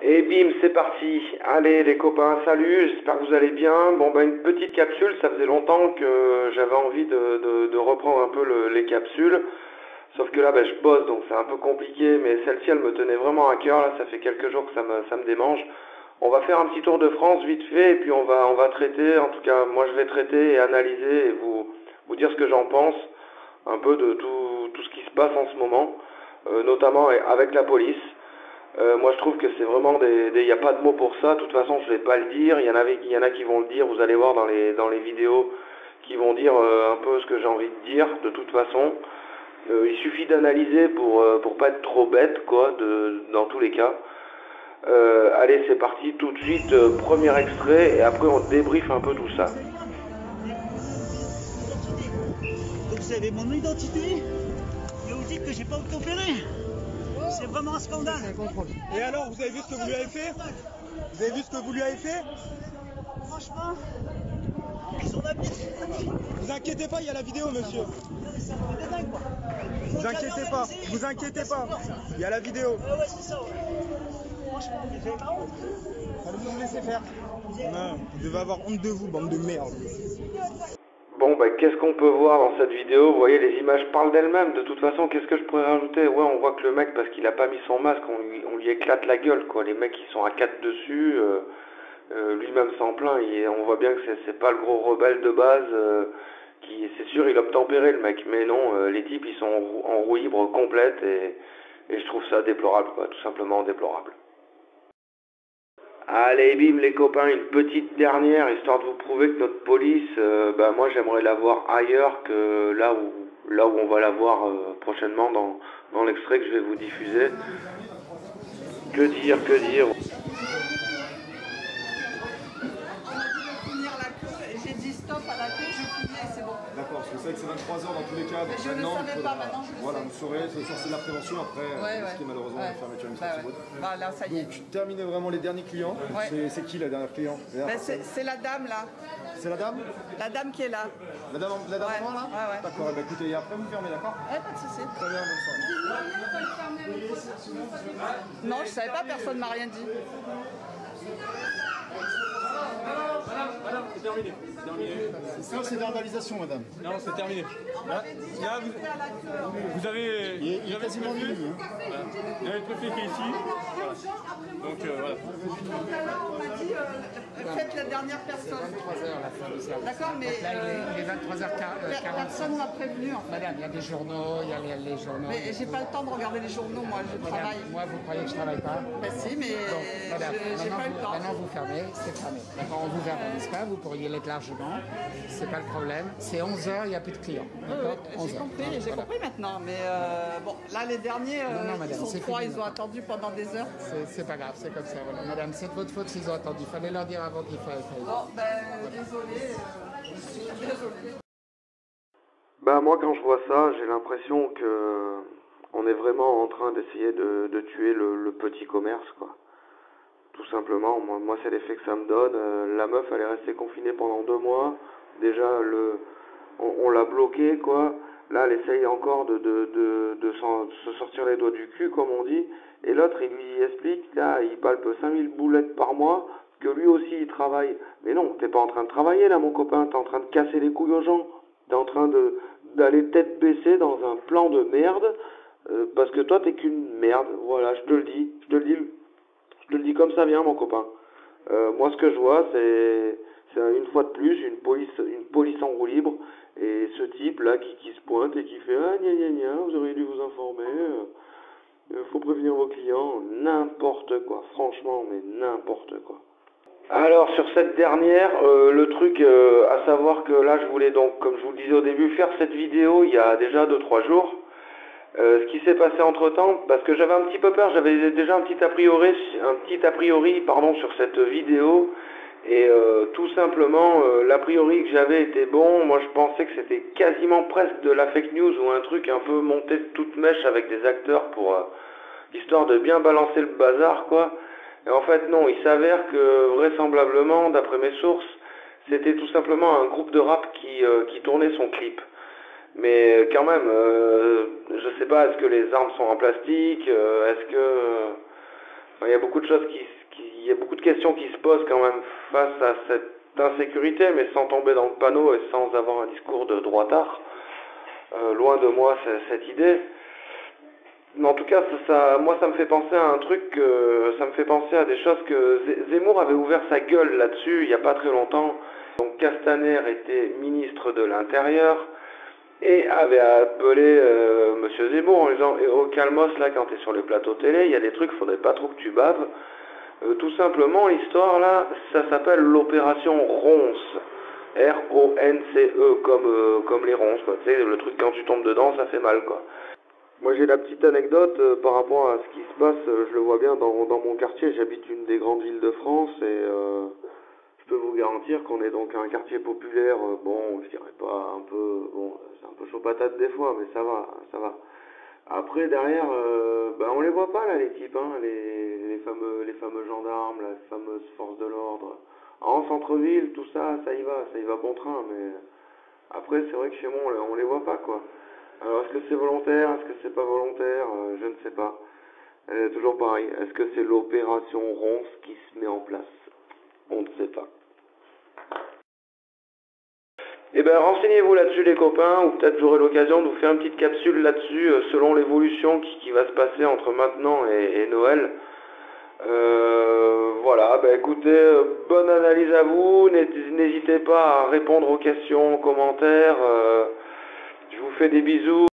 Et bim, c'est parti. Allez les copains, salut, j'espère que vous allez bien. Bon bah une petite capsule, ça faisait longtemps que j'avais envie de reprendre un peu les capsules. Sauf que là bah, je bosse donc c'est un peu compliqué, mais celle-ci elle me tenait vraiment à cœur, là ça fait quelques jours que ça me démange. On va faire un petit tour de France vite fait et puis on va traiter, en tout cas moi je vais traiter et analyser et vous dire ce que j'en pense, un peu de tout ce qui se passe en ce moment, notamment avec la police. Moi je trouve que c'est vraiment il n'y a pas de mots pour ça, de toute façon je vais pas le dire, il y en a qui vont le dire, vous allez voir dans les vidéos qui vont dire un peu ce que j'ai envie de dire, de toute façon. Il suffit d'analyser pour pas être trop bête, quoi, dans tous les cas. Allez, c'est parti, tout de suite, premier extrait, et après on débriefe un peu tout ça. Donc vous avez mon identité, mais vous dites que j'ai pas obtempéré. C'est vraiment un scandale. Et alors, vous avez vu ce que vous lui avez fait? Vous avez vu ce que vous lui avez fait? Franchement, ils ont abusé. Vous inquiétez pas, il y a la vidéo, monsieur. C'est un truc de dingue, quoi. Vous inquiétez pas, vous inquiétez pas. Il y a la vidéo. Ouais, c'est ça, ouais. Franchement, j'ai pas honte. Allez vous laisser faire. Non, vous devez avoir honte de vous, bande de merde. Bon, bah, qu'est-ce qu'on peut voir dans cette vidéo? Vous voyez, les images parlent d'elles-mêmes. De toute façon, qu'est-ce que je pourrais rajouter? Ouais, on voit que le mec, parce qu'il a pas mis son masque, on lui éclate la gueule, quoi. Les mecs, ils sont à 4 dessus. Lui-même s'en plaint. On voit bien que c'est pas le gros rebelle de base. C'est sûr, il a obtempéré, le mec. Mais non, les types, ils sont en roue libre complète. Et je trouve ça déplorable, quoi. Tout simplement déplorable. Allez, bim, les copains, une petite dernière, histoire de vous prouver que notre police, bah, moi, j'aimerais la voir ailleurs que là où on va la voir prochainement dans l'extrait que je vais vous diffuser. Que dire, que dire? Finir la queue et j'ai dit stop à la queue, je finis et c'est bon. D'accord, parce que c'est vrai que c'est 23 heures dans tous les cas. Mais je ne le savais pas, maintenant je le Voilà, sais. vous saurez, ce soir c'est de la prévention après, ce qui est malheureusement la fermeture administrative. Bah là, ça y est. Donc, terminez vraiment les derniers clients. Ouais. C'est qui la dernière client? C'est la dame là, C'est la dame? la dame qui est là. La dame Ouais, avant là? ouais. D'accord, bah, écoutez, et après vous fermez, d'accord? Ouais, pas de soucis. Très bien, bonne soirée. Non, je savais pas, personne m'a rien dit. Madame, c'est terminé. C'est terminé. Ça, c'est verbalisation, madame. Non, c'est terminé. Là, vous avez. Il est quasiment minuit. Voilà. Il y a le préfet qui est ici. Voilà. Donc voilà. On m'a dit faites la dernière personne. 23h la fin du service. D'accord, mais Donc là, il est 23h40. personne m'a prévenu en fait. Madame, il y a des journaux, il y a les journaux. Mais j'ai pas le temps de regarder les journaux, moi je Madame, travaille. moi, vous croyez que je travaille pas? Bah si, mais Donc, madame, j'ai pas eu le temps. maintenant vous fermez, c'est fermé. D'accord, on vous verbalise pas, vous pourriez l'être largement, c'est pas le problème. C'est 11h, il n'y a plus de clients. D'accord, J'ai 11h. compris, j'ai Voilà. compris maintenant, mais bon, là les derniers, Non, madame, ils sont c'est froids, fini, ils ont maintenant. attendu pendant des heures. C'est pas grave, c'est comme ça. Voilà. Madame, c'est de votre faute s'ils ont attendu. Il fallait leur dire avant qu'il fallait. Bon, ben désolé, désolé. Bah, moi, quand je vois ça, j'ai l'impression que on est vraiment en train d'essayer de tuer le petit commerce, quoi. Tout simplement, moi c'est l'effet que ça me donne. La meuf, elle est restée confinée pendant 2 mois. Déjà, on l'a bloquée, quoi. Là, elle essaye encore de se sortir les doigts du cul, comme on dit. Et l'autre, il lui explique, là, il palpe 5000 boulettes par mois, que lui aussi, il travaille. Mais non, t'es pas en train de travailler, là, mon copain. T'es en train de casser les couilles aux gens. T'es en train d'aller tête baissée dans un plan de merde. Parce que toi, t'es qu'une merde. Voilà, je te le dis. Je te le dis comme ça vient, mon copain. Moi, ce que je vois, c'est une fois de plus une police en roue libre. Et ce type-là qui se pointe et qui fait « Ah, gna gna gna, vous auriez dû vous informer, faut prévenir vos clients. » N'importe quoi, franchement, mais n'importe quoi. Alors, sur cette dernière, le truc, à savoir que là, je voulais donc, comme je vous le disais au début, faire cette vidéo il y a déjà 2-3 jours. Ce qui s'est passé entre-temps, parce que j'avais un petit peu peur, j'avais déjà un petit a priori, pardon, sur cette vidéo, et tout simplement, l'a priori que j'avais était bon. Moi, je pensais que c'était quasiment presque de la fake news ou un truc un peu monté de toute mèche avec des acteurs pour histoire de bien balancer le bazar, quoi. Et en fait, non, il s'avère que vraisemblablement, d'après mes sources, c'était tout simplement un groupe de rap qui tournait son clip. Mais quand même, je sais pas, est-ce que les armes sont en plastique? Est-ce que Il y a beaucoup de choses il y a beaucoup de questions qui se posent quand même face à cette insécurité, mais sans tomber dans le panneau et sans avoir un discours de droitard. Loin de moi cette idée. Mais en tout cas, moi ça me fait penser à un truc, ça me fait penser à des choses que Zemmour avait ouvert sa gueule là-dessus il n'y a pas très longtemps. Donc Castaner était ministre de l'Intérieur et avait appelé Monsieur Zemmour en lui disant « Oh calmos là quand t'es sur les plateaux télé, il y a des trucs, faudrait pas trop que tu baves. » Tout simplement, l'histoire là, ça s'appelle l'opération Ronce. R-O-N-C-E, comme les ronces, quoi. Tu sais, le truc quand tu tombes dedans, ça fait mal, quoi. Moi j'ai la petite anecdote par rapport à ce qui se passe, je le vois bien dans mon quartier, j'habite une des grandes villes de France et je peux vous garantir qu'on est donc un quartier populaire, bon, je dirais pas un peu, bon, c'est un peu chaud patate des fois, mais ça va, ça va. Après derrière, on les voit pas là les types, hein, les fameux gendarmes, les fameuses forces de l'ordre. En centre-ville, tout ça, ça y va bon train, mais après c'est vrai que chez moi on les voit pas quoi. Alors est-ce que c'est volontaire, est-ce que c'est pas volontaire, je ne sais pas. Toujours pareil, est-ce que c'est l'opération Ronce qui se met en place? On ne sait pas. Eh ben renseignez-vous là-dessus les copains, ou peut-être j'aurai l'occasion de vous faire une petite capsule là-dessus, selon l'évolution qui va se passer entre maintenant et Noël. Voilà, écoutez, bonne analyse à vous, n'hésitez pas à répondre aux questions, aux commentaires, je vous fais des bisous.